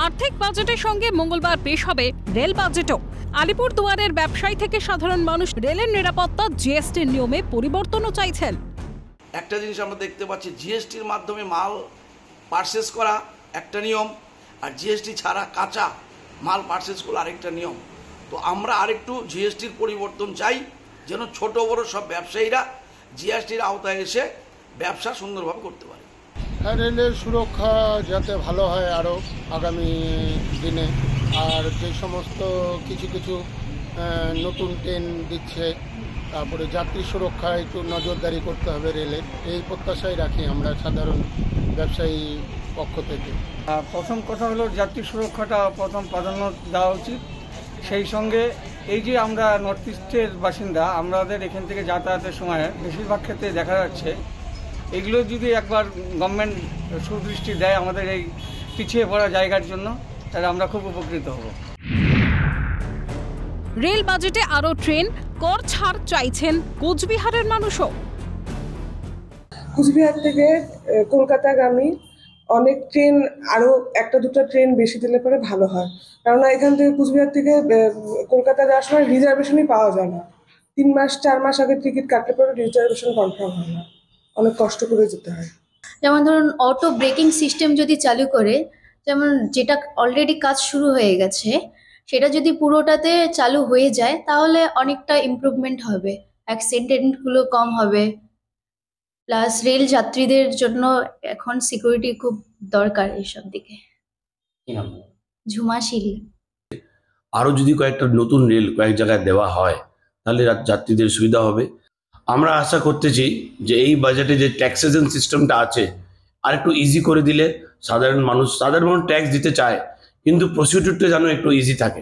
আর্থিক বাজেটের সঙ্গে মঙ্গলবার পেশ হবে রেল বাজেটও। আলিপুরদুয়ারের ব্যবসায়ী থেকে সাধারণ মানুষ রেলের নিরাপত্তা জিএসটির নিয়মে পরিবর্তনও চাইছেন। একটা জিনিস আমরা দেখতে পাচ্ছি, জিএসটির মাধ্যমে মাল পারচেস করা একটা নিয়ম, আর জিএসটি ছাড়া কাঁচা মাল পারচেস করা আরেকটা নিয়ম। তো আমরা আরেকটু জিএসটির পরিবর্তন চাই, যেন ছোট বড় সব ব্যবসায়ীরা জিএসটির আওতায় এসে ব্যবসা সুন্দরভাবে করতে পারে। রেলের সুরক্ষা যাতে ভালো হয় আরও আগামী দিনে, আর যে সমস্ত কিছু নতুন ট্রেন দিচ্ছে, তারপরে যাত্রী সুরক্ষায় একটু নজরদারি করতে হবে রেলের, এই প্রত্যাশাই রাখি আমরা সাধারণ ব্যবসায়ী পক্ষ থেকে। প্রথম কথা হলো যাত্রী সুরক্ষাটা প্রথম প্রাধান্য দেওয়া উচিত। সেই সঙ্গে এই যে আমরা নর্থ ইস্টের বাসিন্দা, আমাদের এখান থেকে যাতায়াতের সময় বেশিরভাগ ক্ষেত্রে দেখা যাচ্ছে এগুলো যদি একবার গভর্নমেন্ট সুদৃষ্টি দেয় আমাদের এই পিছিয়ে পড়া জায়গার জন্য, তাহলে আমরা খুব উপকৃত হব। রেল বাজেটে আরও ট্রেন কর ছাড় চাইছেন কোচবিহারের মানুষও। কোচবিহার থেকে কলকাতাগামী অনেক ট্রেন, আরও একটা দুটো ট্রেন বেশি দিলে পরে ভালো হয়, কেননা এখান থেকে কোচবিহার থেকে কলকাতা যাওয়ার সময় রিজার্ভেশনই পাওয়া যায় না। 3 মাস 4 মাস আগে টিকিট কাটলে পরে রিজার্ভেশন কনফার্ম হয় না, অনেক কষ্ট করে যেতে হয়। যেমন ধরুন অটো ব্রেকিং সিস্টেম যদি চালু করে, যেমন যেটা অলরেডি কাজ শুরু হয়ে গেছে, সেটা যদি পুরোটাতে চালু হয়ে যায় তাহলে অনেকটা ইমপ্রুভমেন্ট হবে, অ্যাক্সিডেন্টগুলো কম হবে। প্লাস রেল যাত্রীদের জন্য এখন সিকিউরিটি খুব দরকার এইসব দিকে। ঝুমাশিল। আরও যদি কয়েকটা নতুন রেল কয়েক জায়গায় দেওয়া হয় তাহলে যাত্রীদের সুবিধা হবে। আমরা আশা করতেছি যে এই বাজেটে যে ট্যাক্সেশন সিস্টেমটা আছে আর একটু ইজি করে দিলে সাধারণ মানুষ ট্যাক্স দিতে চায়, কিন্তু প্রসিডিউরটা যেন একটু ইজি থাকে।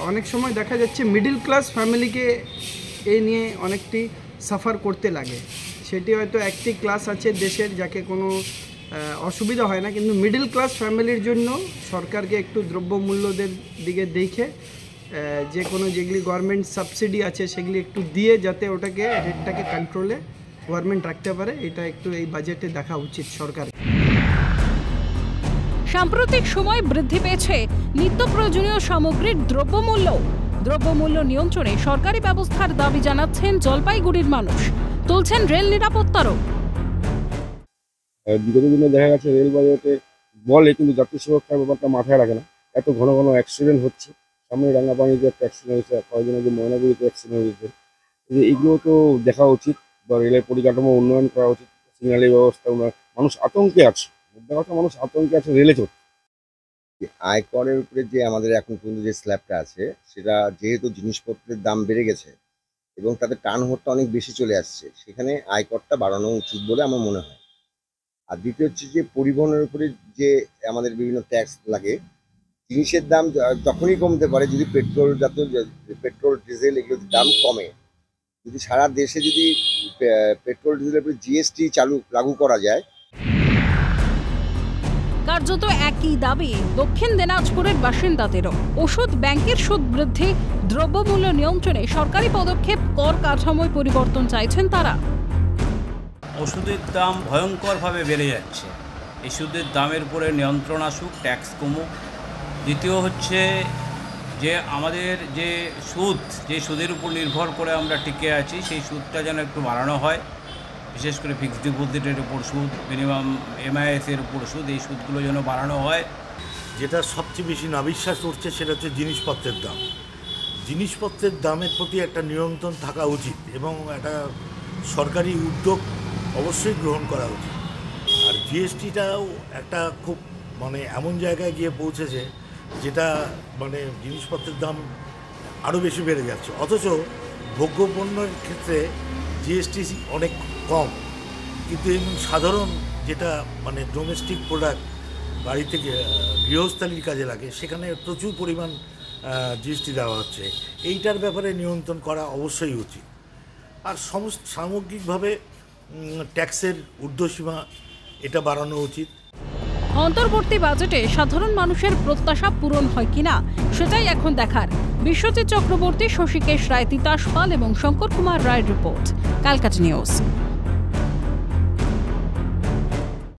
অনেক সময় দেখা যাচ্ছে মিডল ক্লাস ফ্যামিলিকে এই নিয়ে অনেকটি সাফার করতে লাগে। সেটি হয়তো একটি ক্লাস আছে দেশের যাকে কোনো অসুবিধা হয় না, কিন্তু মিডল ক্লাস ফ্যামিলির জন্য সরকারকে একটু দ্রব্যমূল্যদের দিকে দেখে যে কোনো যেগুলি গভর্নমেন্ট সাবসিডি আছে সেগুলি একটু দিয়ে যাতে ওটাকে রেটটাকে কন্ট্রোলে গভর্নমেন্ট রাখতে পারে, এটা একটু এই বাজেটে দেখা উচিত সরকার। সাম্প্রতিক সময় বৃদ্ধি পেয়েছে নিত্য প্রয়োজনীয় সামগ্রীর দ্রব্যমূল্য নিয়ন্ত্রণে সরকারি ব্যবস্থার দাবি জানাচ্ছেন জলপাইগুড়ির মানুষ, তুলছেন রেল নিরাপত্তারও। বিগত দিনে দেখা গেছে রেল বাজেটে বলে, কিন্তু যাত্রী সুরক্ষার ব্যাপারটা মাথায় রাখে না। এত ঘন অ্যাক্সিডেন্ট হচ্ছে, সামনে রাঙ্গাপানিতে একটা অ্যাক্সিডেন্ট হয়েছে, কয়েকদিন আগে ময়নাগুড়িতে অ্যাক্সিডেন্ট হয়েছে। এগুলো তো দেখা উচিত, বা রেলের পরিকাঠামো উন্নয়ন করা উচিত, সিগন্যালের ব্যবস্থা উন্নয়ন। মানুষ আতঙ্কে আছে, মানুষ আতঙ্কে আছে রেলে চড়তে। আয়করের উপরে যে আমাদের এখন পর্যন্ত যে স্ল্যাবটা আছে, সেটা যেহেতু জিনিসপত্রের দাম বেড়ে গেছে এবং তাদের টার্নওভারটা অনেক বেশি চলে আসছে, সেখানে আয়করটা বাড়ানো উচিত বলে আমার মনে হয়। আর দ্বিতীয় হচ্ছে যে পরিবহনের উপরে যে আমাদের বিভিন্ন ট্যাক্স লাগে, জিনিসের দাম তখনই কমতে পারে যদি পেট্রোল ডিজেল এগুলোর দাম কমে। যদি সারা দেশে যদি পেট্রোল ডিজেলের উপরে জিএসটি লাগু করা যায়। কার্যত একই দাবি দক্ষিণ দিনাজপুরের বাসিন্দাদেরও। ওষুধ ব্যাংকের সুদ বৃদ্ধি, দ্রব্যমূল্য নিয়ন্ত্রণে সরকারি পদক্ষেপ, কর কাঠামোয় পরিবর্তন চাইছেন তারা। ওষুধের দাম ভয়ঙ্করভাবে বেড়ে যাচ্ছে, এই ওষুধের দামের উপরে নিয়ন্ত্রণ আসুক, ট্যাক্স কমুক। দ্বিতীয় হচ্ছে যে আমাদের যে সুদের উপর নির্ভর করে আমরা টিকে আছি, সেই সুদটা যেন একটু বাড়ানো হয়, বিশেষ করে ফিক্সড ডিপোজিটের উপর সুদ, মিনিমাম এমআইএসের উপর সুদ, এই সুদগুলো যেন বাড়ানো হয়। যেটা সবচেয়ে বেশি নাবিশ্বাস করছে সেটা হচ্ছে জিনিসপত্রের দাম। জিনিসপত্রের দামের প্রতি একটা নিয়ন্ত্রণ থাকা উচিত এবং একটা সরকারি উদ্যোগ অবশ্যই গ্রহণ করা উচিত। আর জিএসটিটাও একটা খুব এমন জায়গায় গিয়ে পৌঁছেছে যেটা জিনিসপত্রের দাম আরও বেশি বেড়ে যাচ্ছে, অথচ ভোগ্যপণ্যের ক্ষেত্রে জিএসটি অনেক কম, কিন্তু এমন সাধারণ যেটা ডোমেস্টিক প্রোডাক্ট বাড়ি থেকে গৃহস্থালির কাজে লাগে, সেখানে প্রচুর পরিমাণ জিএসটি দেওয়া হচ্ছে। এইটার ব্যাপারে নিয়ন্ত্রণ করা অবশ্যই উচিত। আর সামগ্রিকভাবে ট্যাক্সের ঊর্ধ্বসীমা এটা বাড়ানো উচিত। অন্তর্বর্তী বাজেটে সাধারণ মানুষের প্রত্যাশা পূরণ হয় কিনা সেটাই এখন দেখার। বিশ্বজিৎ চক্রবর্তী, শশীকেশ রায়, তিতাস পাল এবং শঙ্কর কুমার রায়ের রিপোর্ট, ক্যালকাটা নিউজ।